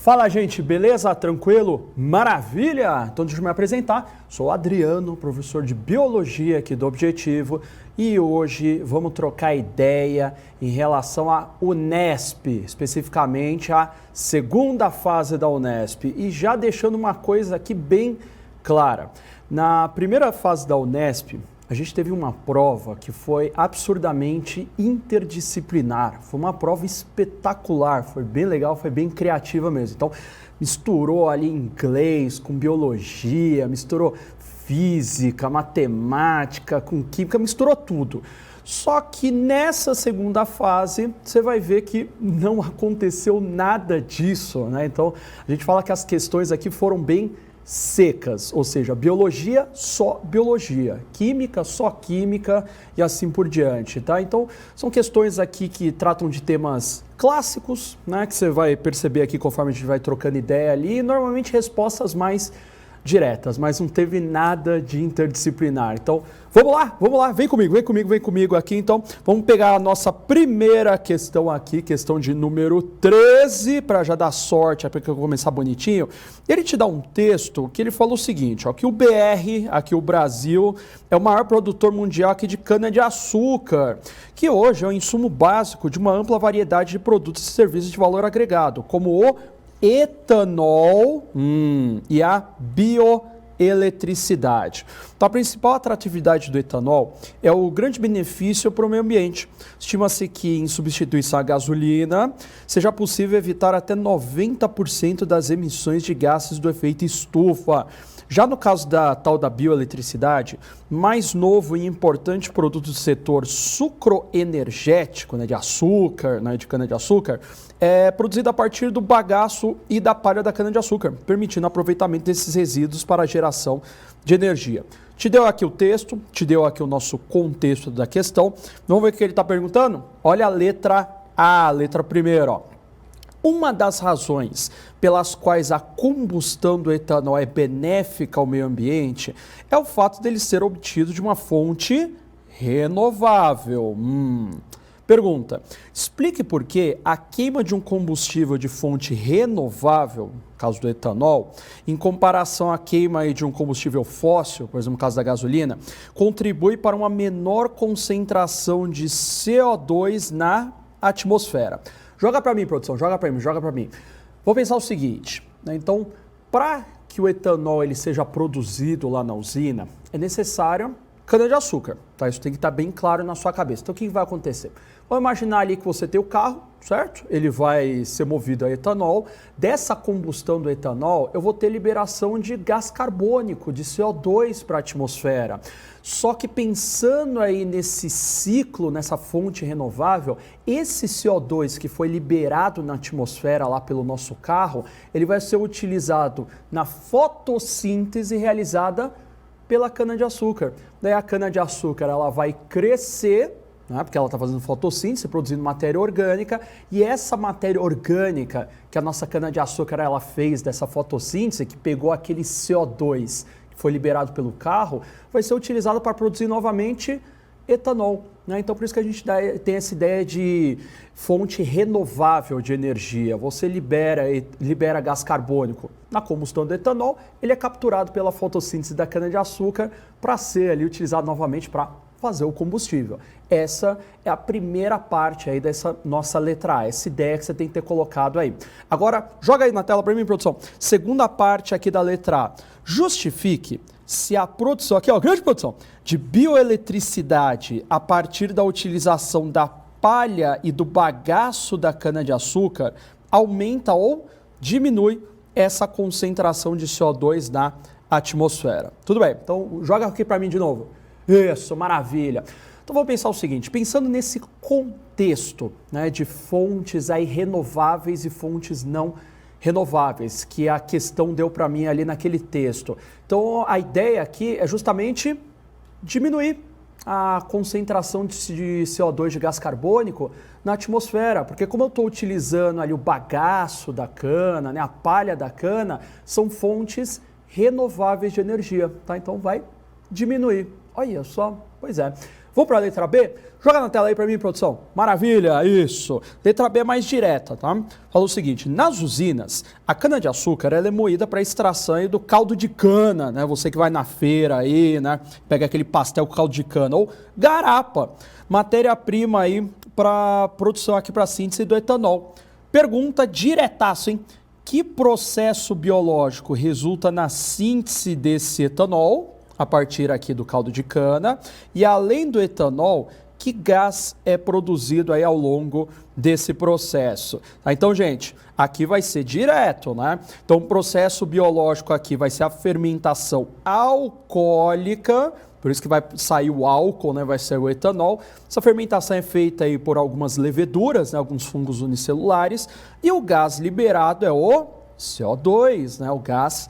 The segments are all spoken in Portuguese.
Fala, gente, beleza? Tranquilo? Maravilha! Então deixa eu me apresentar. Sou o Adriano, professor de Biologia aqui do Objetivo, e hoje vamos trocar ideia em relação à Unesp, especificamente a segunda fase da Unesp. E já deixando uma coisa aqui bem clara. Na primeira fase da Unesp, a gente teve uma prova que foi absurdamente interdisciplinar. Foi uma prova espetacular, foi bem legal, foi bem criativa mesmo. Então, misturou ali inglês com biologia, misturou física, matemática com química, misturou tudo. Só que nessa segunda fase, você vai ver que não aconteceu nada disso, né? Então, a gente fala que as questões aqui foram bem secas, ou seja, biologia, só biologia, química, só química e assim por diante, tá? Então, são questões aqui que tratam de temas clássicos, né, que você vai perceber aqui conforme a gente vai trocando ideia ali, e normalmente respostas mais diretas, mas não teve nada de interdisciplinar. Então, vamos lá, vem comigo aqui. Então, vamos pegar a nossa primeira questão aqui, questão de número 13, para já dar sorte, para eu começar bonitinho. Ele te dá um texto que ele falou o seguinte, ó, que o BR, aqui o Brasil, é o maior produtor mundial aqui de cana-de-açúcar, que hoje é um insumo básico de uma ampla variedade de produtos e serviços de valor agregado, como o etanol e a bioeletricidade. Então, a principal atratividade do etanol é o grande benefício para o meio ambiente. Estima-se que, em substituição à gasolina, seja possível evitar até 90% das emissões de gases do efeito estufa. Já no caso da tal da bioeletricidade, mais novo e importante produto do setor sucroenergético, né, de açúcar, né, de cana-de-açúcar, é produzido a partir do bagaço e da palha da cana-de-açúcar, permitindo o aproveitamento desses resíduos para a geração de energia. Te deu aqui o texto, te deu aqui o nosso contexto da questão. Vamos ver o que ele está perguntando? Olha a letra A, a letra primeira, ó. Uma das razões pelas quais a combustão do etanol é benéfica ao meio ambiente é o fato dele ser obtido de uma fonte renovável. Pergunta: explique por que a queima de um combustível de fonte renovável, no caso do etanol, em comparação à queima de um combustível fóssil, por exemplo, no caso da gasolina, contribui para uma menor concentração de CO2 na atmosfera. Joga para mim, produção, joga para mim. Vou pensar o seguinte, né? Então, para que o etanol ele seja produzido lá na usina, é necessário cana-de-açúcar, tá? Isso tem que estar bem claro na sua cabeça. Então, o que vai acontecer? Vamos imaginar ali que você tem o carro, certo? Ele vai ser movido a etanol. Dessa combustão do etanol, eu vou ter liberação de gás carbônico, de CO2 para a atmosfera. Só que pensando aí nesse ciclo, nessa fonte renovável, esse CO2 que foi liberado na atmosfera lá pelo nosso carro, ele vai ser utilizado na fotossíntese realizada pela cana-de-açúcar. Daí a cana-de-açúcar ela vai crescer, né, porque ela está fazendo fotossíntese, produzindo matéria orgânica, e essa matéria orgânica que a nossa cana-de-açúcar ela fez dessa fotossíntese, que pegou aquele CO2 que foi liberado pelo carro, vai ser utilizada para produzir novamente etanol, né? Então, por isso que a gente tem essa ideia de fonte renovável de energia. Você libera gás carbônico na combustão do etanol, ele é capturado pela fotossíntese da cana-de-açúcar para ser ali utilizado novamente para fazer o combustível. Essa é a primeira parte aí dessa nossa letra A, essa ideia que você tem que ter colocado aí. Agora, joga aí na tela para mim, produção. Segunda parte aqui da letra A. Justifique se a produção, aqui ó, grande produção, de bioeletricidade a partir da utilização da palha e do bagaço da cana-de-açúcar aumenta ou diminui essa concentração de CO2 na atmosfera. Tudo bem, então joga aqui para mim de novo. Isso, maravilha. Então vamos pensar o seguinte, pensando nesse contexto, né, de fontes aí renováveis e fontes não renováveis, que a questão deu para mim ali naquele texto. Então a ideia aqui é justamente diminuir a concentração de CO2 de gás carbônico na atmosfera, porque como eu estou utilizando ali o bagaço da cana, né, a palha da cana, são fontes renováveis de energia, tá? Então vai diminuir. Olha só, pois é. Vamos para a letra B? Joga na tela aí para mim, produção. Maravilha, isso. Letra B é mais direta, tá? Falou o seguinte, nas usinas, a cana-de-açúcar ela é moída para extração aí do caldo de cana, né? Você que vai na feira aí, né? Pega aquele pastel com caldo de cana, ou garapa, matéria-prima aí para produção aqui para síntese do etanol. Pergunta diretaço, hein? Que processo biológico resulta na síntese desse etanol, a partir aqui do caldo de cana, e além do etanol, que gás é produzido aí ao longo desse processo? Tá, então, gente, aqui vai ser direto, né? Então, o processo biológico aqui vai ser a fermentação alcoólica, por isso que vai sair o álcool, né? Vai ser o etanol. Essa fermentação é feita aí por algumas leveduras, né? Alguns fungos unicelulares, e o gás liberado é o CO2, né? O gás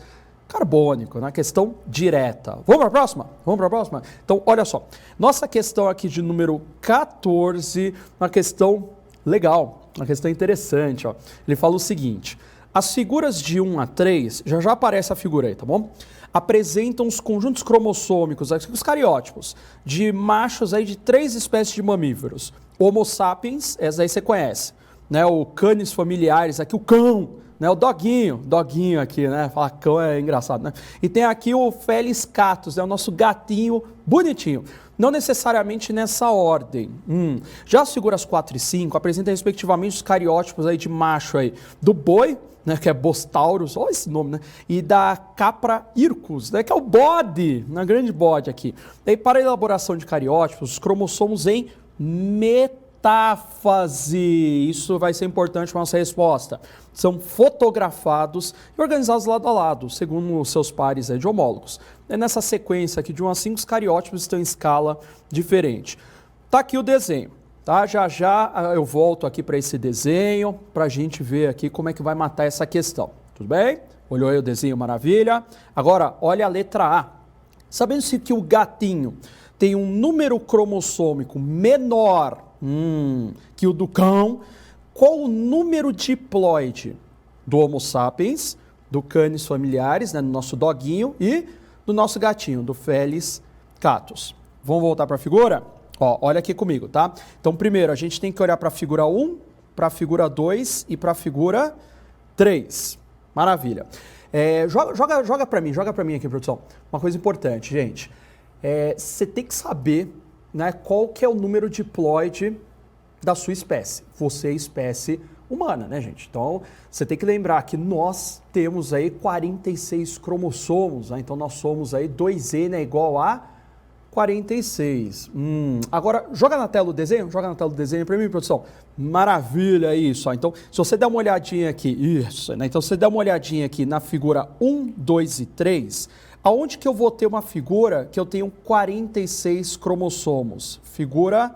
carbônico, na questão direta. Vamos para a próxima? Vamos para a próxima? Então, olha só. Nossa questão aqui de número 14, uma questão legal, uma questão interessante. Ó. Ele fala o seguinte, as figuras de 1 a 3, já aparece a figura aí, tá bom? Apresentam os conjuntos cromossômicos, os cariótipos, de machos aí de 3 espécies de mamíferos. Homo sapiens, essa aí você conhece, né? O canis familiaris, aqui o cão, né, o doguinho aqui, né? Falar cão é engraçado, né? E tem aqui o Felis catus, né, o nosso gatinho bonitinho. Não necessariamente nessa ordem. Já as figuras 4 e 5 apresentam respectivamente os cariótipos aí de macho aí do boi, né, que é Bostaurus, olha esse nome, né? E da Capra hircus, né, que é o bode, um grande bode aqui. Daí, para a elaboração de cariótipos, os cromossomos em metáfase, isso vai ser importante para a nossa resposta. São fotografados e organizados lado a lado, segundo os seus pares de homólogos. É nessa sequência aqui de 1 a 5, os cariótipos estão em escala diferente. Tá aqui o desenho, tá? Já eu volto aqui para esse desenho, para a gente ver aqui como é que vai matar essa questão. Tudo bem? Olhou aí o desenho, maravilha? Agora, olha a letra A. Sabendo-se que o gatinho tem um número cromossômico menor que o do cão, qual o número diploide do Homo sapiens, do Canis familiaris, né, do nosso doguinho, e do nosso gatinho, do Felis catus? Vamos voltar para a figura? Ó, olha aqui comigo, tá? Então, primeiro, a gente tem que olhar para a figura 1, para a figura 2 e para a figura 3. Maravilha. Joga para mim aqui, produção. Uma coisa importante, gente. Você tem que saber, né, qual que é o número diploide da sua espécie. Você é espécie humana, né, gente? Então, você tem que lembrar que nós temos aí 46 cromossomos, né? Então, nós somos aí 2N é igual a 46. Agora, joga na tela o desenho para mim, produção. Maravilha, isso. Ó. Então, se você der uma olhadinha aqui, isso, né? Então, se você der uma olhadinha aqui na figura 1, 2 e 3, aonde que eu vou ter uma figura que eu tenho 46 cromossomos? Figura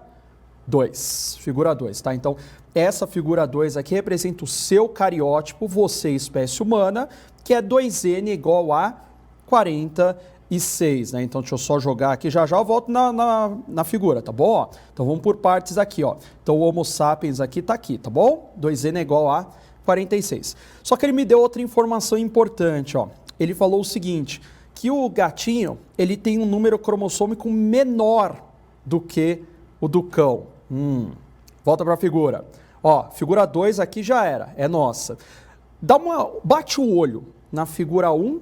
2, tá? Então, essa figura 2 aqui representa o seu cariótipo, você, espécie humana, que é 2N igual a 46, né? Então, deixa eu só jogar aqui, já eu volto na figura, tá bom? Ó, então, vamos por partes aqui, ó. Então, o Homo sapiens aqui, tá bom? 2N é igual a 46. Só que ele me deu outra informação importante, ó. Ele falou o seguinte, que o gatinho, ele tem um número cromossômico menor do que o do cão. Volta para a figura. Ó, figura 2 aqui já era, é nossa. Bate o olho na figura 1,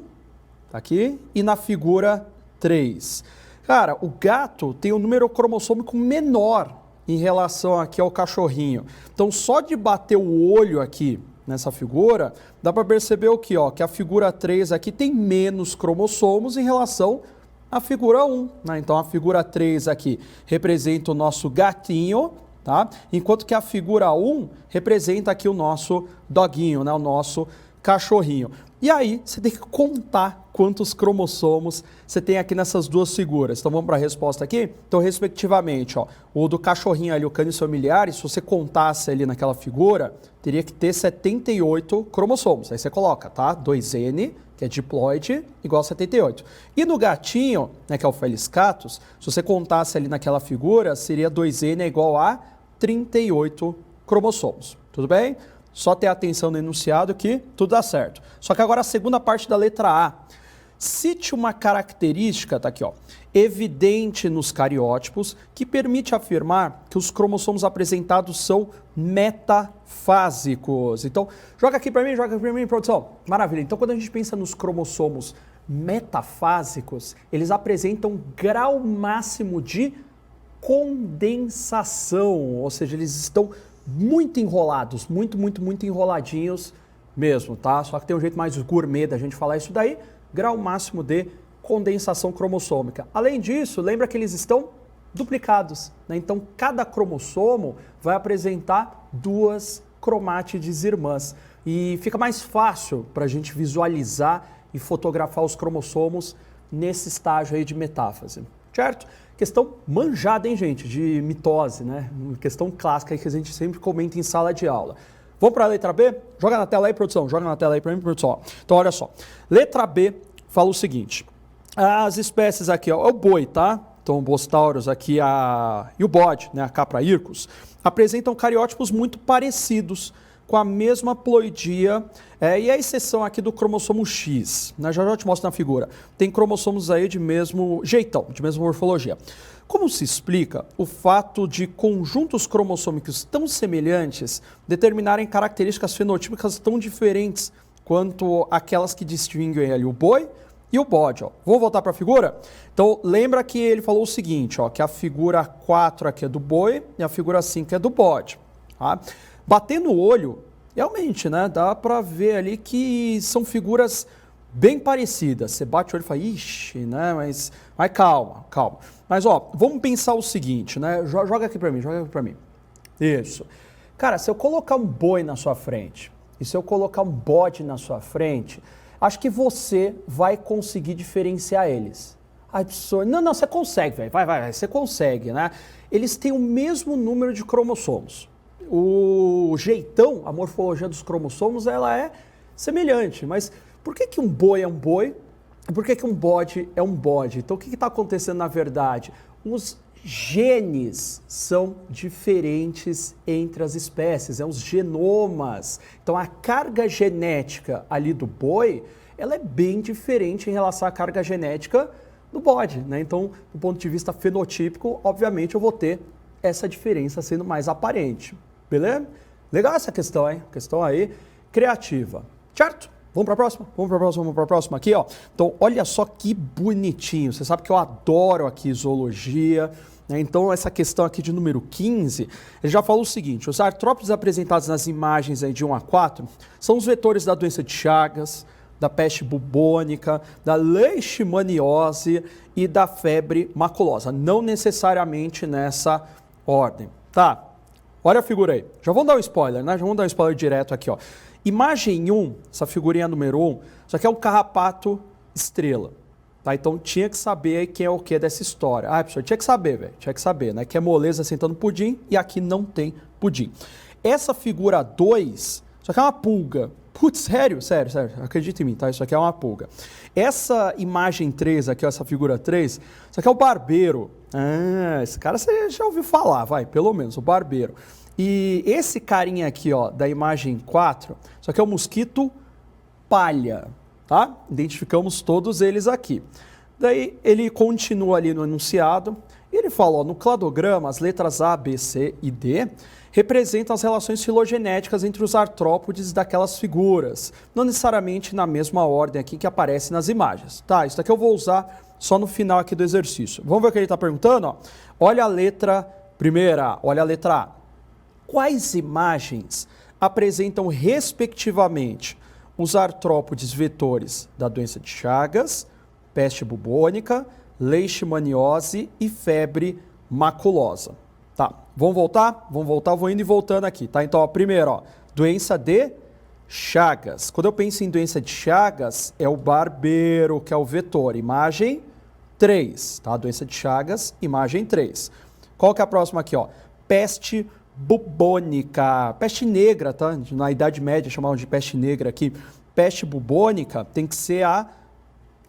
tá aqui, e na figura 3. Cara, o gato tem um número cromossômico menor em relação aqui ao cachorrinho. Então, só de bater o olho aqui nessa figura, dá para perceber o que, ó, que a figura 3 aqui tem menos cromossomos em relação à figura 1, né? Então a figura 3 aqui representa o nosso gatinho, tá? Enquanto que a figura 1 representa aqui o nosso doguinho, né? O nosso cachorrinho. E aí, você tem que contar quantos cromossomos você tem aqui nessas duas figuras. Então, vamos para a resposta aqui? Então, respectivamente, ó, o do cachorrinho ali, o Canis familiaris, se você contasse ali naquela figura, teria que ter 78 cromossomos. Aí você coloca, tá? 2N, que é diploide, igual a 78. E no gatinho, né, que é o Felis catus, se você contasse ali naquela figura, seria 2N é igual a 38 cromossomos. Tudo bem? Só ter atenção no enunciado que tudo dá certo. Só que agora a segunda parte da letra A. Cite uma característica, tá aqui, ó, evidente nos cariótipos que permite afirmar que os cromossomos apresentados são metafásicos. Então, joga aqui para mim, produção. Maravilha. Então, quando a gente pensa nos cromossomos metafásicos, eles apresentam grau máximo de condensação, ou seja, eles estão muito enrolados, muito enroladinhos mesmo, tá? Só que tem um jeito mais gourmet da gente falar isso daí, grau máximo de condensação cromossômica. Além disso, lembra que eles estão duplicados, né? Então, cada cromossomo vai apresentar 2 cromátides irmãs e fica mais fácil para a gente visualizar e fotografar os cromossomos nesse estágio aí de metáfase, certo? Questão manjada, hein, gente, de mitose, né? Questão clássica aí que a gente sempre comenta em sala de aula. Vamos para a letra B? Joga na tela aí, produção. Joga na tela aí para mim, produção. Então, olha só. Letra B fala o seguinte. As espécies aqui, ó, é o boi, tá? Então, o Bostaurus aqui e o bode, né, a Capra hircus, apresentam cariótipos muito parecidos, com a mesma ploidia, e a exceção aqui do cromossomo X, né? Já te mostro na figura. Tem cromossomos aí de mesmo jeitão, de mesma morfologia. Como se explica o fato de conjuntos cromossômicos tão semelhantes determinarem características fenotípicas tão diferentes quanto aquelas que distinguem ali o boi e o bode, ó. Vou voltar para a figura? Então, lembra que ele falou o seguinte, ó, que a figura 4 aqui é do boi e a figura 5 é do bode, tá? Batendo o olho, realmente, né, dá para ver ali que são figuras bem parecidas. Você bate o olho e fala, ixi, né, mas calma. Mas, ó, vamos pensar o seguinte, né, joga aqui para mim. Isso. Cara, se eu colocar um boi na sua frente e se eu colocar um bode na sua frente, acho que você vai conseguir diferenciar eles. Ai, professor, não, você consegue, velho, vai, você consegue, né? Eles têm o mesmo número de cromossomos. O jeitão, a morfologia dos cromossomos, ela é semelhante, mas por que um boi é um boi e por que um bode é um bode? Então, o que está acontecendo na verdade? Os genes são diferentes entre as espécies, os genomas. Então, a carga genética ali do boi, ela é bem diferente em relação à carga genética do bode, né? Então, do ponto de vista fenotípico, obviamente eu vou ter essa diferença sendo mais aparente. Beleza? Legal essa questão, hein? Questão aí criativa. Certo? Vamos para a próxima? Vamos para a próxima aqui, ó. Então, olha só que bonitinho. Você sabe que eu adoro aqui zoologia, né? Então, essa questão aqui de número 15, ele já falou o seguinte, os artrópodes apresentados nas imagens aí de 1 a 4 são os vetores da doença de Chagas, da peste bubônica, da leishmaniose e da febre maculosa. Não necessariamente nessa ordem. Tá? Olha a figura aí. Já vamos dar um spoiler, né? Já vamos dar um spoiler direto aqui, ó. Imagem 1, essa figurinha número 1, isso aqui é um carrapato estrela. Tá? Então tinha que saber quem é o que dessa história. Ah, professor, tinha que saber, velho. Tinha que saber, né? Que é moleza sentando pudim e aqui não tem pudim. Essa figura 2, isso aqui é uma pulga. Putz, sério, acredita em mim, tá? Isso aqui é uma pulga. Essa imagem 3 aqui, ó, essa figura 3, isso aqui é o barbeiro. Ah, esse cara você já ouviu falar, vai, pelo menos, o barbeiro. E esse carinha aqui, ó, da imagem 4, isso aqui é o mosquito palha, tá? Identificamos todos eles aqui. Daí ele continua ali no enunciado, e ele fala, ó, no cladograma, as letras A, B, C e D representam as relações filogenéticas entre os artrópodes daquelas figuras, não necessariamente na mesma ordem aqui que aparece nas imagens. Tá, isso daqui eu vou usar só no final aqui do exercício. Vamos ver o que ele está perguntando? Ó. Olha a letra primeira, olha a letra A. Quais imagens apresentam, respectivamente, os artrópodes vetores da doença de Chagas, peste bubônica, leishmaniose e febre maculosa? Tá, vamos voltar? Vamos voltar, vou indo e voltando aqui, tá? Então, ó, primeiro, ó, doença de Chagas. Quando eu penso em doença de Chagas, é o barbeiro, que é o vetor. Imagem 3, tá? Doença de Chagas, imagem 3. Qual que é a próxima aqui, ó? Peste bubônica. Peste negra, tá? Na Idade Média chamavam de peste negra aqui. Peste bubônica tem que ser a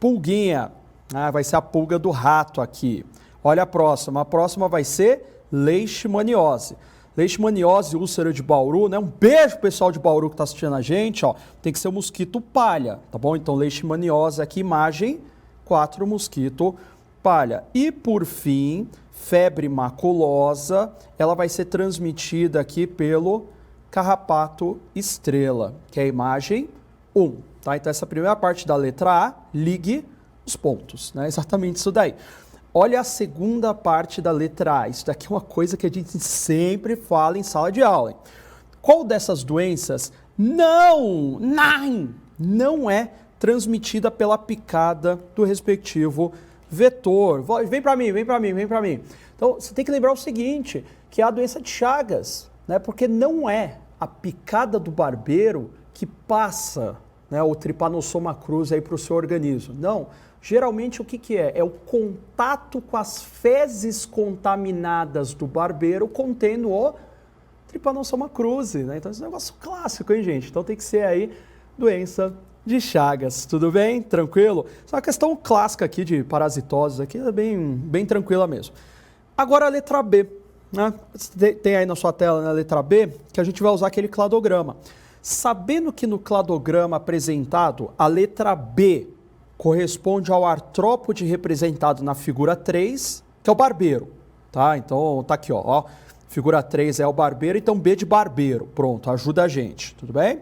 pulguinha. Ah, vai ser a pulga do rato aqui. Olha a próxima vai ser leishmaniose. Leishmaniose, úlcera de Bauru, né? Um beijo pro pessoal de Bauru que está assistindo a gente, ó. Tem que ser o mosquito palha, tá bom? Então, leishmaniose aqui, imagem 4, mosquito palha. E, por fim, febre maculosa, ela vai ser transmitida aqui pelo carrapato estrela, que é a imagem 1, tá? Então, essa primeira parte da letra A, ligue os pontos, né? Exatamente isso daí. Olha a segunda parte da letra A. Isso daqui é uma coisa que a gente sempre fala em sala de aula. Hein? Qual dessas doenças não é transmitida pela picada do respectivo vetor? Vem para mim. Então, você tem que lembrar o seguinte, que é a doença de Chagas, né? Porque não é a picada do barbeiro que passa, né, o Trypanosoma cruzi aí para o seu organismo. Não. Geralmente o que é? É o contato com as fezes contaminadas do barbeiro contendo o Trypanosoma cruzi, né? Então esse é um negócio clássico, hein, gente? Então tem que ser aí doença de Chagas, tudo bem? Tranquilo? Só uma questão clássica aqui de parasitoses aqui, é bem tranquila mesmo. Agora a letra B, né? Tem aí na sua tela, né, a letra B, que a gente vai usar aquele cladograma. Sabendo que no cladograma apresentado, a letra B corresponde ao artrópode representado na figura 3, que é o barbeiro, tá? Então, tá aqui, ó. Figura 3 é o barbeiro, então B de barbeiro. Pronto, ajuda a gente, tudo bem?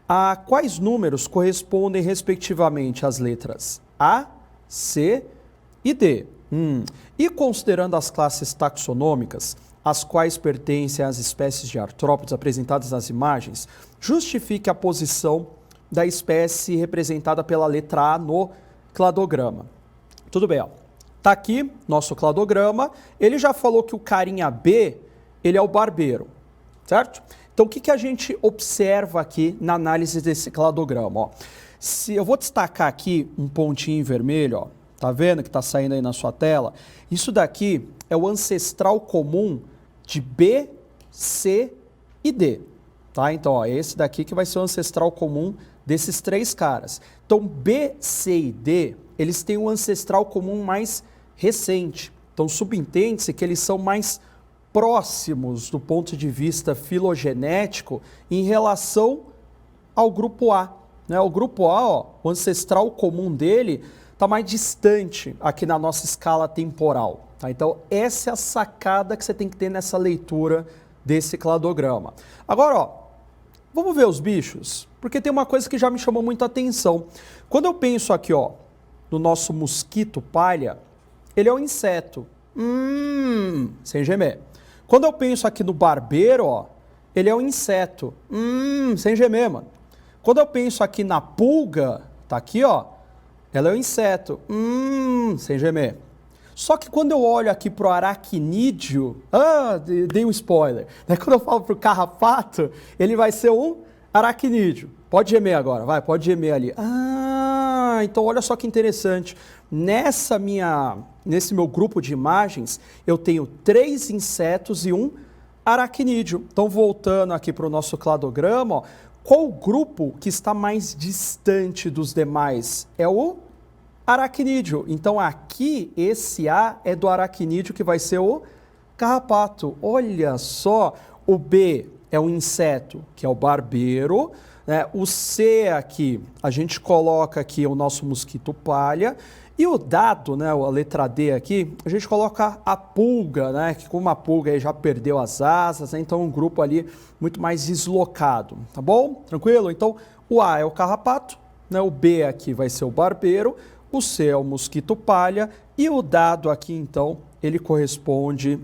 A quais números correspondem, respectivamente, às letras A, C e D? E considerando as classes taxonômicas, às quais pertencem as espécies de artrópodes apresentadas nas imagens, justifique a posição da espécie representada pela letra A no cladograma. Tudo bem, ó. Tá aqui nosso cladograma. Ele já falou que o carinha B, ele é o barbeiro, certo? Então, o que a gente observa aqui na análise desse cladograma? Ó? Se eu vou destacar aqui um pontinho vermelho, ó. Tá vendo que tá saindo aí na sua tela? Isso daqui é o ancestral comum de B, C e D. Tá? Então, ó, esse daqui que vai ser o ancestral comum desses 3 caras. Então, B, C e D, eles têm um ancestral comum mais recente. Então, subentende-se que eles são mais próximos do ponto de vista filogenético em relação ao grupo A. Né? O grupo A, ó, o ancestral comum dele está mais distante aqui na nossa escala temporal. Tá? Então, essa é a sacada que você tem que ter nessa leitura desse cladograma. Agora, ó, vamos ver os bichos, porque tem uma coisa que já me chamou muito a atenção. Quando eu penso aqui, ó, no nosso mosquito palha, ele é um inseto. Sem gemer. Quando eu penso aqui no barbeiro, ó, ele é um inseto. Sem gemer, mano. Quando eu penso aqui na pulga, tá aqui, ó, ela é um inseto. Sem gemer. Só que quando eu olho aqui pro aracnídeo, dei um spoiler, né? Quando eu falo pro carrapato, ele vai ser um aracnídeo. Pode gemer agora, vai, pode gemer ali. Então olha só que interessante. Nesse meu grupo de imagens, eu tenho 3 insetos e um aracnídeo. Então voltando aqui pro nosso cladograma, ó, qual o grupo que está mais distante dos demais? É o aracnídeo. Então aqui, esse A é do aracnídeo que vai ser o carrapato. Olha só, o B é um inseto, que é o barbeiro, né? O C aqui, a gente coloca aqui o nosso mosquito palha. E o dado, né, a letra D aqui, a gente coloca a pulga, né, que como a pulga aí já perdeu as asas, né, então é um grupo ali muito mais deslocado, tá bom? Tranquilo? Então o A é o carrapato, né, o B aqui vai ser o barbeiro, o C é o mosquito palha e o dado aqui, então, ele corresponde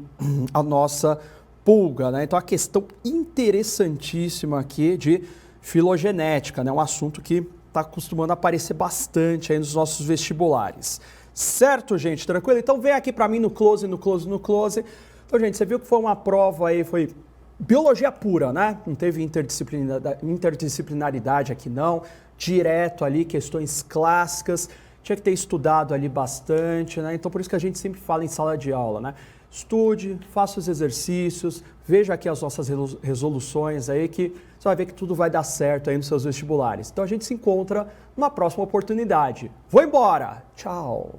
à nossa pulga, né? Então, a questão interessantíssima aqui de filogenética, né? Um assunto que está acostumando a aparecer bastante aí nos nossos vestibulares. Certo, gente? Tranquilo? Então, vem aqui para mim no close. Então, gente, você viu que foi uma prova aí, foi biologia pura, né? Não teve interdisciplinaridade aqui, não. Direto ali, questões clássicas. Tinha que ter estudado ali bastante, né? Então, por isso que a gente sempre fala em sala de aula, né? Estude, faça os exercícios, veja aqui as nossas resoluções aí que você vai ver que tudo vai dar certo aí nos seus vestibulares. Então, a gente se encontra numa próxima oportunidade. Vou embora! Tchau!